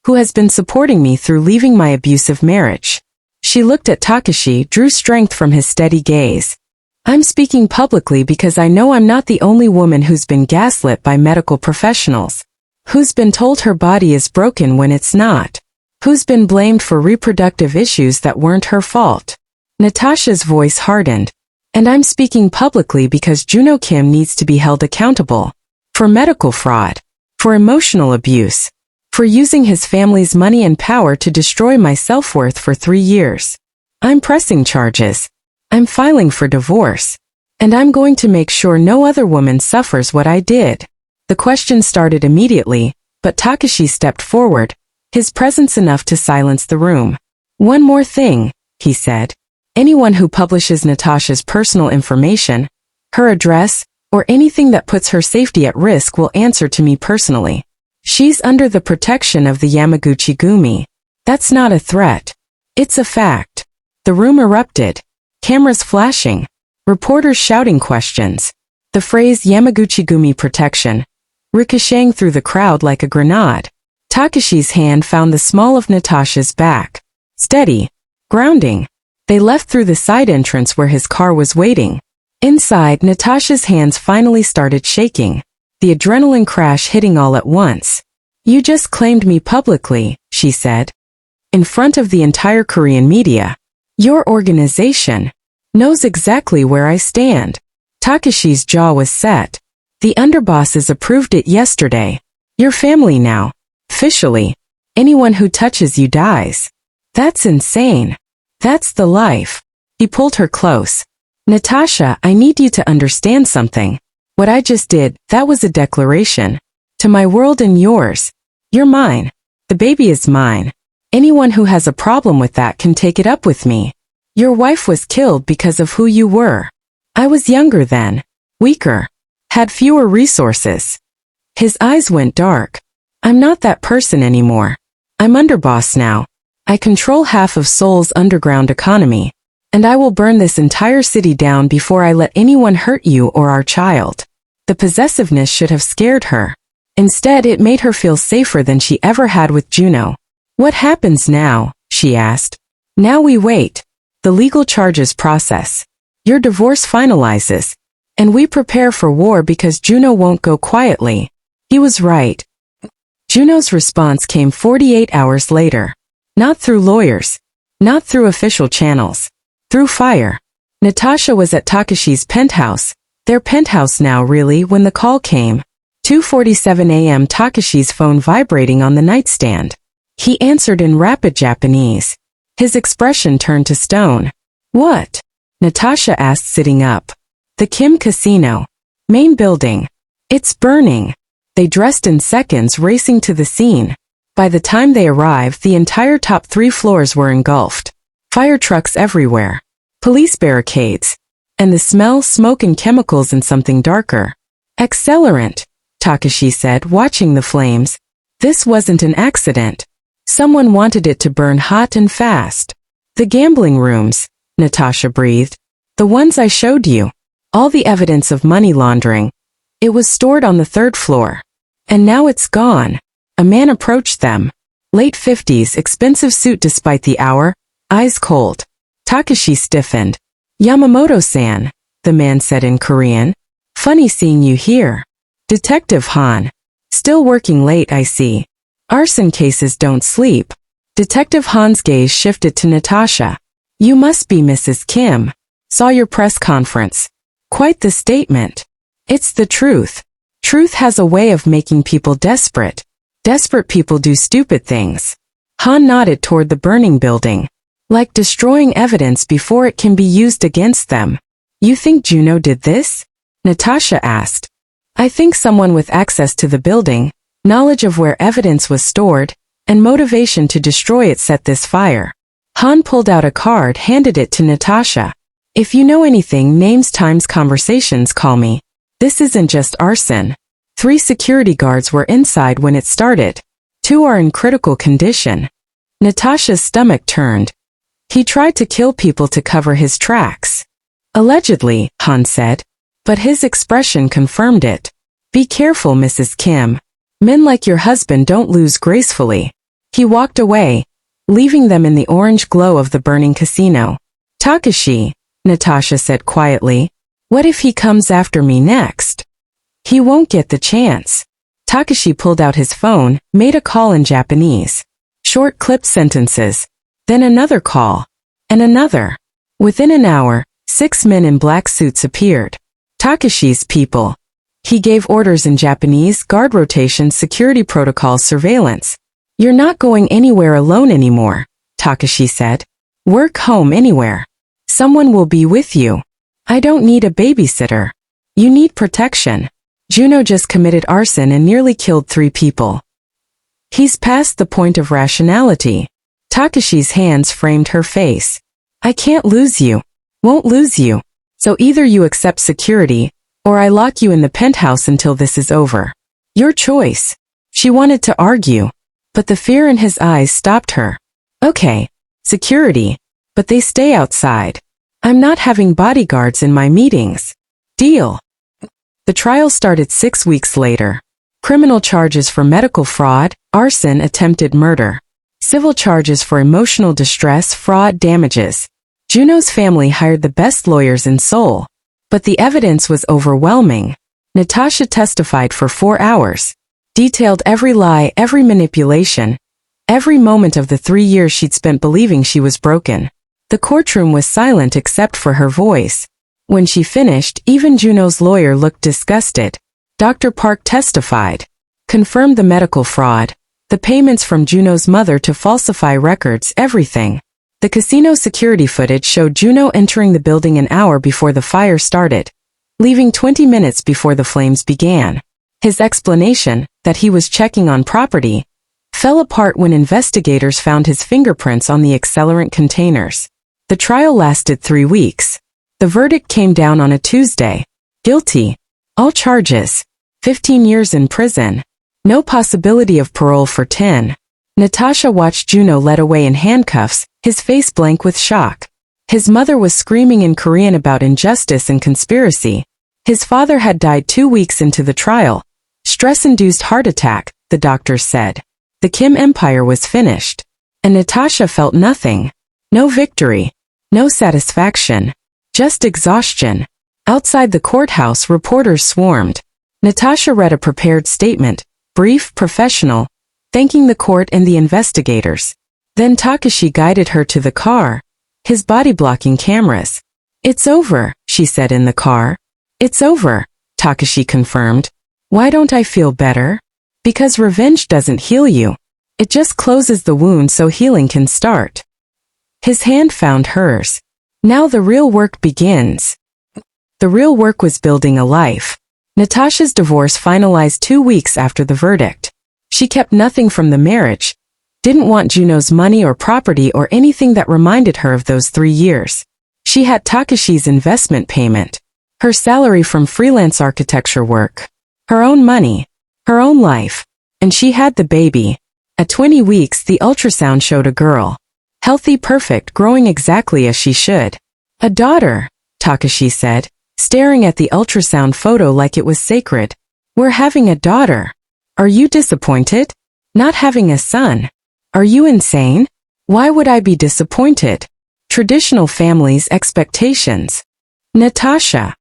who has been supporting me through leaving my abusive marriage. She looked at Takeshi, drew strength from his steady gaze. I'm speaking publicly because I know I'm not the only woman who's been gaslit by medical professionals. Who's been told her body is broken when it's not. Who's been blamed for reproductive issues that weren't her fault. Natasha's voice hardened. And I'm speaking publicly because Juno Kim needs to be held accountable. For medical fraud. For emotional abuse. For using his family's money and power to destroy my self-worth for 3 years. I'm pressing charges. I'm filing for divorce. And I'm going to make sure no other woman suffers what I did. The questions started immediately, but Takeshi stepped forward, his presence enough to silence the room. "One more thing," he said. "Anyone who publishes Natasha's personal information, her address, or anything that puts her safety at risk will answer to me personally. She's under the protection of the Yamaguchi-gumi. That's not a threat. It's a fact." The room erupted. Cameras flashing. Reporters shouting questions. The phrase Yamaguchi-gumi protection ricocheting through the crowd like a grenade. Takeshi's hand found the small of Natasha's back. Steady. Grounding. They left through the side entrance where his car was waiting. Inside, Natasha's hands finally started shaking. The adrenaline crash hitting all at once. "You just claimed me publicly," she said. "In front of the entire Korean media. Your organization knows exactly where I stand." Takeshi's jaw was set. "The underbosses approved it yesterday. You're family now. Officially. Anyone who touches you dies. That's insane. That's the life." He pulled her close. "Natasha, I need you to understand something. What I just did, that was a declaration. To my world and yours. You're mine. The baby is mine. Anyone who has a problem with that can take it up with me. Your wife was killed because of who you were. I was younger then. Weaker. Had fewer resources." His eyes went dark. "I'm not that person anymore. I'm underboss now. I control half of Seoul's underground economy. And I will burn this entire city down before I let anyone hurt you or our child." The possessiveness should have scared her. Instead, it made her feel safer than she ever had with Juno. "What happens now?" she asked. "Now we wait. The legal charges process. Your divorce finalizes. And we prepare for war because Juno won't go quietly." He was right. Juno's response came 48 hours later. Not through lawyers. Not through official channels. Through fire. Natasha was at Takeshi's penthouse. Their penthouse now really when the call came. 2:47 a.m. Takeshi's phone vibrating on the nightstand. He answered in rapid Japanese. His expression turned to stone. "What?" Natasha asked sitting up. "The Kim Casino. Main building. It's burning." They dressed in seconds racing to the scene. By the time they arrived, the entire top 3 floors were engulfed. Fire trucks everywhere. Police barricades. And the smell, smoke and chemicals and something darker. "Accelerant," Takeshi said, watching the flames. "This wasn't an accident. Someone wanted it to burn hot and fast." "The gambling rooms," Natasha breathed. "The ones I showed you. All the evidence of money laundering. It was stored on the 3rd floor. And now it's gone." A man approached them. Late 50s, expensive suit despite the hour, eyes cold. Takeshi stiffened. "Yamamoto-san," the man said in Korean. "Funny seeing you here. Detective Han. Still working late, I see. Arson cases don't sleep." Detective Han's gaze shifted to Natasha. "You must be Mrs. Kim. Saw your press conference. Quite the statement." "It's the truth. Truth has a way of making people desperate. Desperate people do stupid things." Han nodded toward the burning building. "Like destroying evidence before it can be used against them." "You think Juno did this?" Natasha asked. "I think someone with access to the building, knowledge of where evidence was stored, and motivation to destroy it set this fire." Han pulled out a card, handed it to Natasha. "If you know anything, names, times, conversations, call me. This isn't just arson." 3 security guards were inside when it started. 2 are in critical condition. Natasha's stomach turned. "He tried to kill people to cover his tracks." "Allegedly," Han said. But his expression confirmed it. "Be careful, Mrs. Kim. Men like your husband don't lose gracefully." He walked away, leaving them in the orange glow of the burning casino. "Takeshi," Natasha said quietly, "what if he comes after me next?" "He won't get the chance." Takeshi pulled out his phone, made a call in Japanese. Short clipped sentences. Then another call. And another. Within an hour, 6 men in black suits appeared. Takeshi's people. He gave orders in Japanese: guard rotation, security protocols, surveillance. "You're not going anywhere alone anymore," Takeshi said. "Work home anywhere. Someone will be with you. I don't need a babysitter. You need protection. Juno just committed arson and nearly killed 3 people. He's past the point of rationality. Takeshi's hands framed her face. I can't lose you. Won't lose you. So either you accept security, or I lock you in the penthouse until this is over. Your choice. She wanted to argue, but the fear in his eyes stopped her. Okay, security, but they stay outside. I'm not having bodyguards in my meetings. Deal. The trial started 6 weeks later. Criminal charges for medical fraud, arson, attempted murder. Civil charges for emotional distress, fraud, damages. Juno's family hired the best lawyers in Seoul, but the evidence was overwhelming. Natasha testified for 4 hours, detailed every lie, every manipulation, every moment of the 3 years she'd spent believing she was broken. The courtroom was silent except for her voice. When she finished, even Juno's lawyer looked disgusted. Dr. Park testified, confirmed the medical fraud, the payments from Juno's mother to falsify records, everything. The casino security footage showed Juno entering the building an hour before the fire started, leaving 20 minutes before the flames began. His explanation, that he was checking on property, fell apart when investigators found his fingerprints on the accelerant containers. The trial lasted 3 weeks. The verdict came down on a Tuesday. Guilty. All charges. 15 years in prison. No possibility of parole for 10. Natasha watched Juno led away in handcuffs, his face blank with shock. His mother was screaming in Korean about injustice and conspiracy. His father had died 2 weeks into the trial. Stress-induced heart attack, the doctors said. The Kim empire was finished. And Natasha felt nothing. No victory. No satisfaction. Just exhaustion. Outside the courthouse, reporters swarmed. Natasha read a prepared statement, brief, professional, thanking the court and the investigators. Then Takeshi guided her to the car, his body blocking cameras. It's over, she said in the car. It's over, Takeshi confirmed. Why don't I feel better? Because revenge doesn't heal you. It just closes the wound so healing can start. His hand found hers. Now the real work begins. The real work was building a life. Natasha's divorce finalized 2 weeks after the verdict. She kept nothing from the marriage, didn't want Juno's money or property or anything that reminded her of those 3 years. She had Takeshi's investment payment, her salary from freelance architecture work, her own money, her own life, and she had the baby. At 20 weeks, the ultrasound showed a girl. Healthy, perfect, growing exactly as she should. A daughter, Takeshi said, staring at the ultrasound photo like it was sacred. We're having a daughter. Are you disappointed? Not having a son. Are you insane? Why would I be disappointed? Traditional families' expectations. Natasha.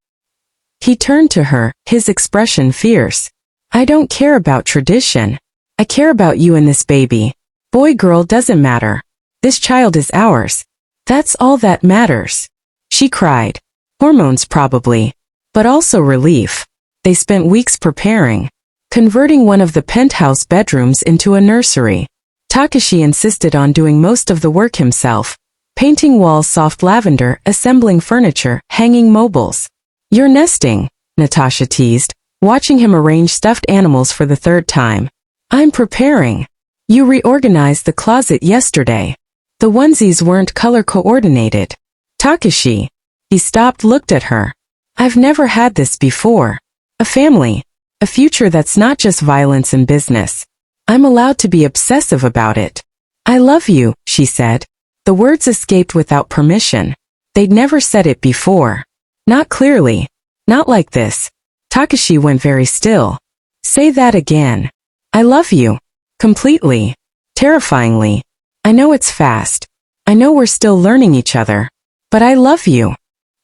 He turned to her, his expression fierce. I don't care about tradition. I care about you and this baby. Boy, girl doesn't matter. This child is ours. That's all that matters. She cried. Hormones probably. But also relief. They spent weeks preparing, converting one of the penthouse bedrooms into a nursery. Takeshi insisted on doing most of the work himself, painting walls soft lavender, assembling furniture, hanging mobiles. You're nesting, Natasha teased, watching him arrange stuffed animals for the 3rd time. I'm preparing. You reorganized the closet yesterday. The onesies weren't color coordinated. Takeshi. He stopped, looked at her. I've never had this before. A family. A future that's not just violence and business. I'm allowed to be obsessive about it. I love you, she said. The words escaped without permission. They'd never said it before. Not clearly. Not like this. Takeshi went very still. Say that again. I love you. Completely. Terrifyingly. I know it's fast. I know we're still learning each other. But I love you.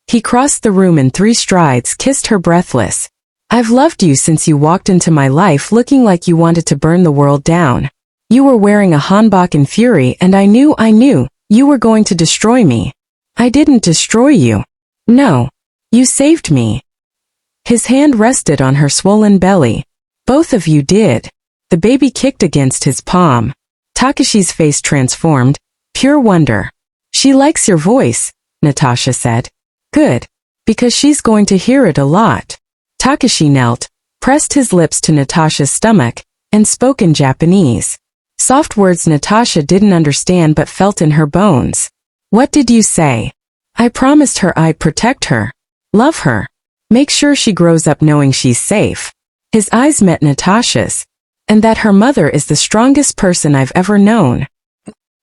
He crossed the room in 3 strides, kissed her breathless. I've loved you since you walked into my life looking like you wanted to burn the world down. You were wearing a hanbok in fury and I knew you were going to destroy me. I didn't destroy you. No. You saved me. His hand rested on her swollen belly. Both of you did. The baby kicked against his palm. Takeshi's face transformed. Pure wonder. She likes your voice, Natasha said. Good. Because she's going to hear it a lot. Takeshi knelt, pressed his lips to Natasha's stomach, and spoke in Japanese. Soft words Natasha didn't understand but felt in her bones. What did you say? I promised her I'd protect her. Love her. Make sure she grows up knowing she's safe. His eyes met Natasha's. And that her mother is the strongest person I've ever known.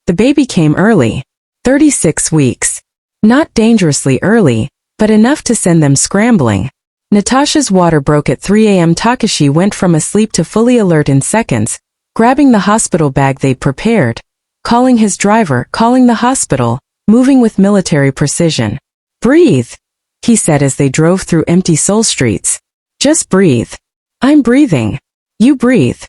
The baby came early. 36 weeks. Not dangerously early, but enough to send them scrambling. Natasha's water broke at 3 a.m. Takeshi went from asleep to fully alert in seconds, grabbing the hospital bag they'd prepared, calling his driver, calling the hospital, moving with military precision. Breathe, he said as they drove through empty Seoul streets. Just breathe. I'm breathing. You breathe.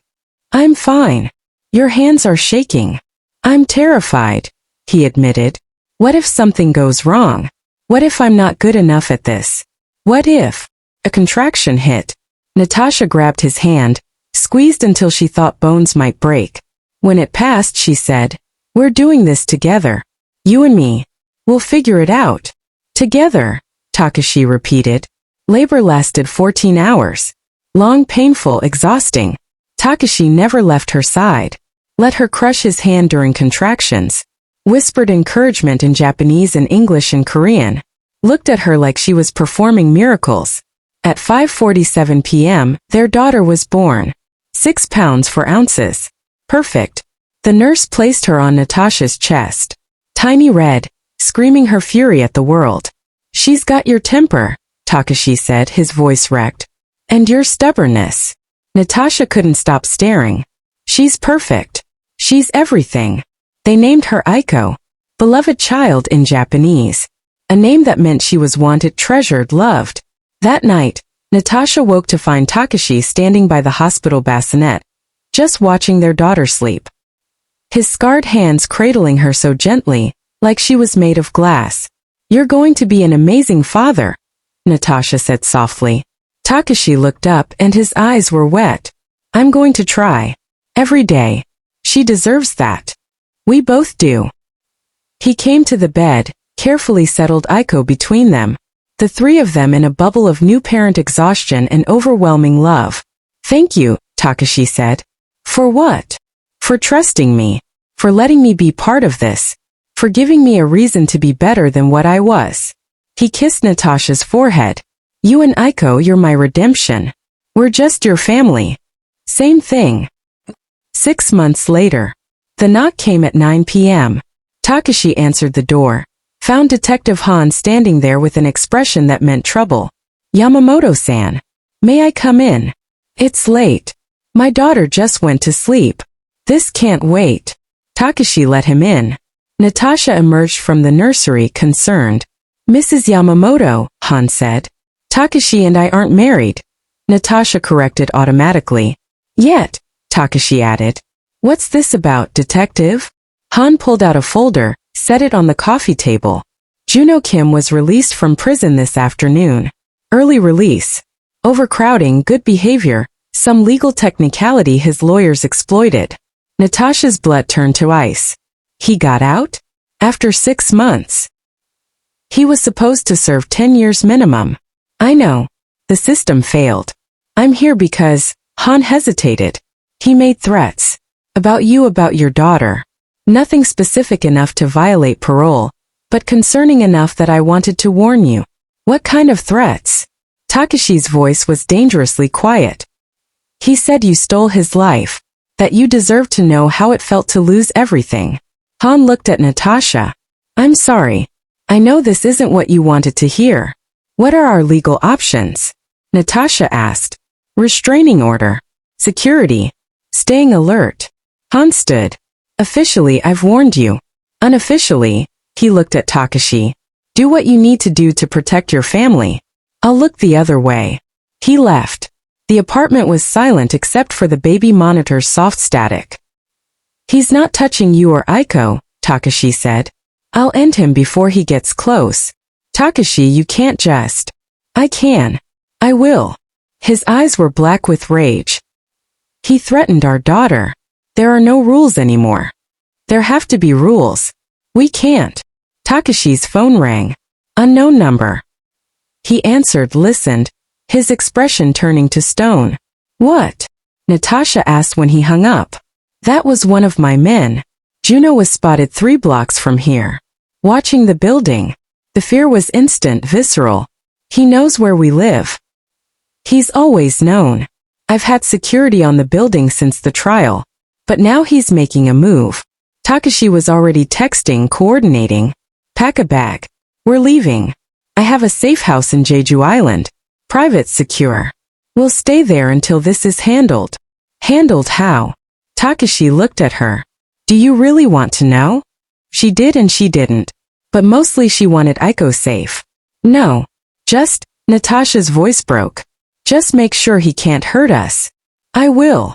I'm fine. Your hands are shaking. I'm terrified, he admitted. What if something goes wrong? What if I'm not good enough at this? What if? A contraction hit. Natasha grabbed his hand, squeezed until she thought bones might break. When it passed, she said, We're doing this together. You and me. We'll figure it out. Together, Takeshi repeated. Labor lasted 14 hours. Long, painful, exhausting. Takeshi never left her side. Let her crush his hand during contractions. Whispered encouragement in Japanese and English and Korean. Looked at her like she was performing miracles. At 5:47 p.m., their daughter was born. 6 pounds 4 ounces. Perfect. The nurse placed her on Natasha's chest. Tiny red, screaming her fury at the world. She's got your temper, Takeshi said, his voice wrecked. And your stubbornness. Natasha couldn't stop staring. She's perfect. She's everything. They named her Aiko, beloved child in Japanese. A name that meant she was wanted, treasured, loved. That night, Natasha woke to find Takeshi standing by the hospital bassinet, just watching their daughter sleep. His scarred hands cradling her so gently, like she was made of glass. You're going to be an amazing father, Natasha said softly. Takeshi looked up and his eyes were wet. I'm going to try. Every day. She deserves that. We both do. He came to the bed, carefully settled Aiko between them. The three of them in a bubble of new parent exhaustion and overwhelming love. Thank you, Takeshi said. For what? For trusting me. For letting me be part of this. For giving me a reason to be better than what I was. He kissed Natasha's forehead. You and Aiko, you're my redemption. We're just your family. Same thing. 6 months later. The knock came at 9 p.m. Takeshi answered the door. Found Detective Han standing there with an expression that meant trouble. Yamamoto-san. May I come in? It's late. My daughter just went to sleep. This can't wait. Takeshi let him in. Natasha emerged from the nursery concerned. Mrs. Yamamoto, Han said. Takeshi and I aren't married. Natasha corrected automatically. Yet, Takeshi added. What's this about, detective? Han pulled out a folder, set it on the coffee table. Juno Kim was released from prison this afternoon. Early release. Overcrowding, good behavior, some legal technicality his lawyers exploited. Natasha's blood turned to ice. He got out? After 6 months. He was supposed to serve 10 years minimum. I know. The system failed. I'm here because, Han hesitated. He made threats. About you, about your daughter. Nothing specific enough to violate parole, but concerning enough that I wanted to warn you. What kind of threats? Takeshi's voice was dangerously quiet. He said you stole his life, that you deserved to know how it felt to lose everything. Han looked at Natasha. I'm sorry. I know this isn't what you wanted to hear. What are our legal options? Natasha asked. Restraining order. Security. Staying alert. Han stood. Officially, I've warned you. Unofficially, he looked at Takeshi. Do what you need to do to protect your family. I'll look the other way. He left. The apartment was silent except for the baby monitor's soft static. He's not touching you or Aiko, Takeshi said. I'll end him before he gets close. Takeshi, you can't just. I can. I will. His eyes were black with rage. He threatened our daughter. There are no rules anymore. There have to be rules. We can't. Takeshi's phone rang. Unknown number. He answered, listened, his expression turning to stone. What? Natasha asked when he hung up. That was one of my men. Juno was spotted 3 blocks from here. Watching the building. The fear was instant, visceral. He knows where we live. He's always known. I've had security on the building since the trial. But now he's making a move. Takeshi was already texting, coordinating. Pack a bag. We're leaving. I have a safe house in Jeju Island. Private, secure. We'll stay there until this is handled. Handled how? Takeshi looked at her. Do you really want to know? She did and she didn't. But mostly she wanted Aiko safe. No. Just, Natasha's voice broke. Just make sure he can't hurt us. I will.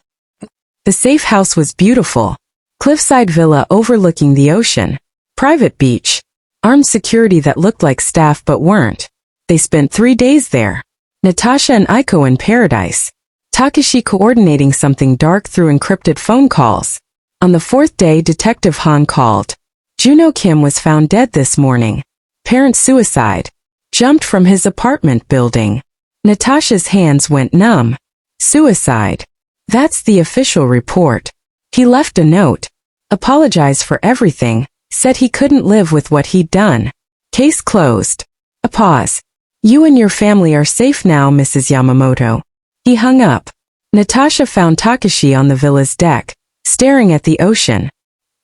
The safe house was beautiful. Cliffside villa overlooking the ocean. Private beach. Armed security that looked like staff but weren't. They spent 3 days there. Natasha and Aiko in paradise. Takeshi coordinating something dark through encrypted phone calls. On the 4th day, Detective Han called. Juno Kim was found dead this morning. Parent suicide. Jumped from his apartment building. Natasha's hands went numb. Suicide. That's the official report. He left a note. Apologized for everything. Said he couldn't live with what he'd done. Case closed. A pause. You and your family are safe now, Mrs. Yamamoto. He hung up. Natasha found Takeshi on the villa's deck, staring at the ocean.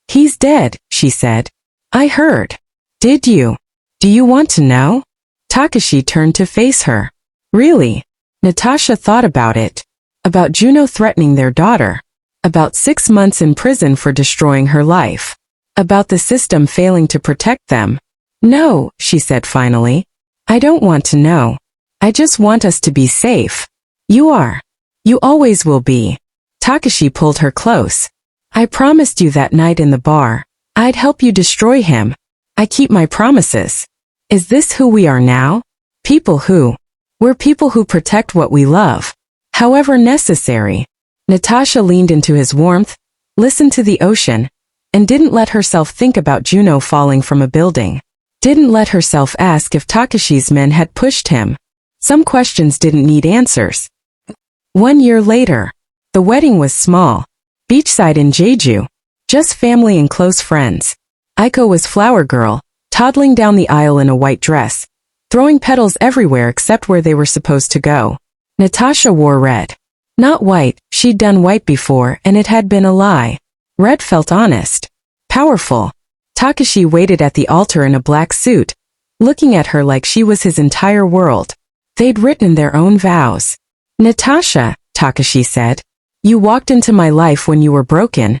He's dead, she said. I heard. Did you? Do you want to know? Takeshi turned to face her. Really? Natasha thought about it. About Juno threatening their daughter. About 6 months in prison for destroying her life. About the system failing to protect them. No, she said finally. I don't want to know. I just want us to be safe. You are. You always will be. Takeshi pulled her close. I promised you that night in the bar. I'd help you destroy him. I keep my promises. Is this who we are now? People who. We're people who protect what we love. However necessary. Natasha leaned into his warmth, listened to the ocean, and didn't let herself think about Juno falling from a building. Didn't let herself ask if Takeshi's men had pushed him. Some questions didn't need answers. 1 year later. The wedding was small. Beachside in Jeju. Just family and close friends. Aiko was flower girl, toddling down the aisle in a white dress, throwing petals everywhere except where they were supposed to go. Natasha wore red. Not white, she'd done white before and it had been a lie. Red felt honest. Powerful. Takeshi waited at the altar in a black suit, looking at her like she was his entire world. They'd written their own vows. Natasha, Takeshi said, you walked into my life when you were broken,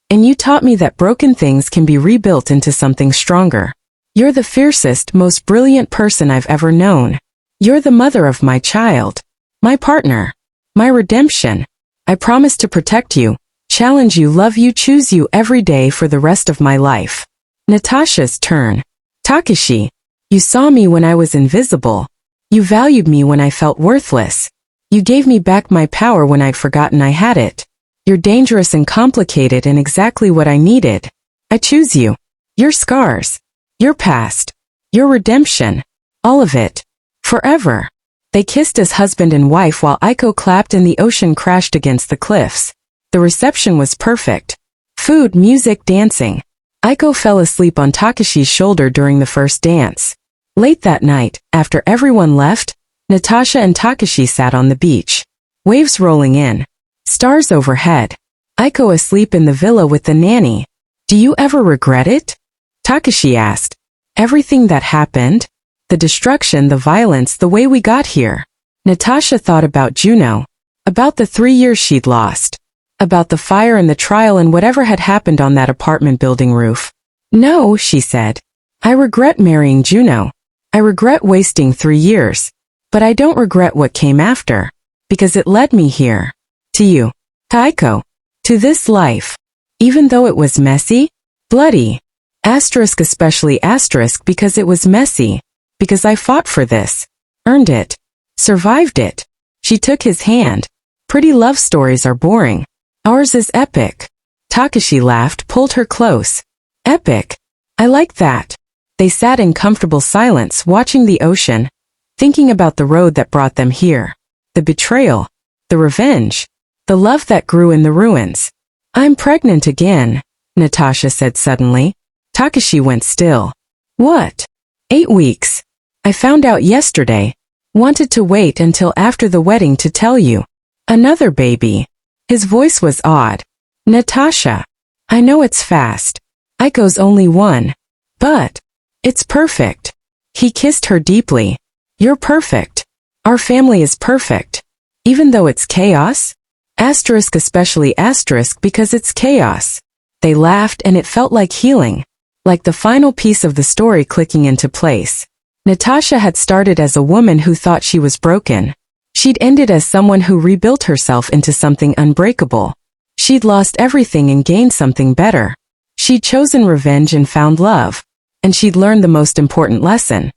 and you taught me that broken things can be rebuilt into something stronger. You're the fiercest, most brilliant person I've ever known. You're the mother of my child. My partner. My redemption. I promise to protect you, challenge you, love you, choose you every day for the rest of my life. Natasha's turn. Takeshi, you saw me when I was invisible. You valued me when I felt worthless. You gave me back my power when I'd forgotten I had it. You're dangerous and complicated and exactly what I needed. I choose you. Your scars. Your past. Your redemption. All of it. Forever. They kissed as husband and wife while Aiko clapped and the ocean crashed against the cliffs. The reception was perfect. Food, music, dancing. Aiko fell asleep on Takeshi's shoulder during the first dance. Late that night, after everyone left, Natasha and Takeshi sat on the beach. Waves rolling in. Stars overhead. Aiko asleep in the villa with the nanny. Do you ever regret it? Takeshi asked. Everything that happened? The destruction, the violence, the way we got here. Natasha thought about Juno. About the 3 years she'd lost. About the fire and the trial and whatever had happened on that apartment building roof. No, she said. I regret marrying Juno. I regret wasting 3 years. But I don't regret what came after. Because it led me here. To you. To Aiko. To this life. Even though it was messy. Bloody. Asterisk especially asterisk because it was messy. Because I fought for this. Earned it. Survived it. She took his hand. Pretty love stories are boring. Ours is epic. Takeshi laughed, pulled her close. Epic. I like that. They sat in comfortable silence, watching the ocean, thinking about the road that brought them here. The betrayal. The revenge. The love that grew in the ruins. I'm pregnant again, Natasha said suddenly. Takeshi went still. What? 8 weeks. I found out yesterday. Wanted to wait until after the wedding to tell you. Another baby. His voice was odd. Natasha. I know it's fast. Aiko's only 1. But it's perfect. He kissed her deeply. You're perfect. Our family is perfect. Even though it's chaos? Asterisk especially asterisk because it's chaos. They laughed and it felt like healing. Like the final piece of the story clicking into place. Natasha had started as a woman who thought she was broken. She'd ended as someone who rebuilt herself into something unbreakable. She'd lost everything and gained something better. She'd chosen revenge and found love. And she'd learned the most important lesson.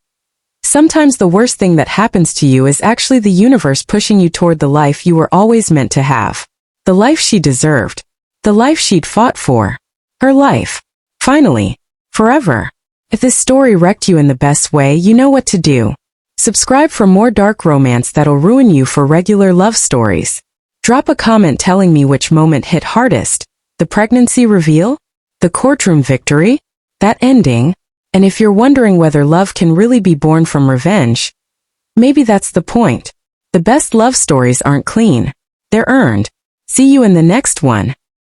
Sometimes the worst thing that happens to you is actually the universe pushing you toward the life you were always meant to have. The life she deserved. The life she'd fought for. Her life. Finally. Forever. If this story wrecked you in the best way, you know what to do. Subscribe for more dark romance that'll ruin you for regular love stories. Drop a comment telling me which moment hit hardest. The pregnancy reveal? The courtroom victory? That ending? And if you're wondering whether love can really be born from revenge, maybe that's the point. The best love stories aren't clean. They're earned. See you in the next one.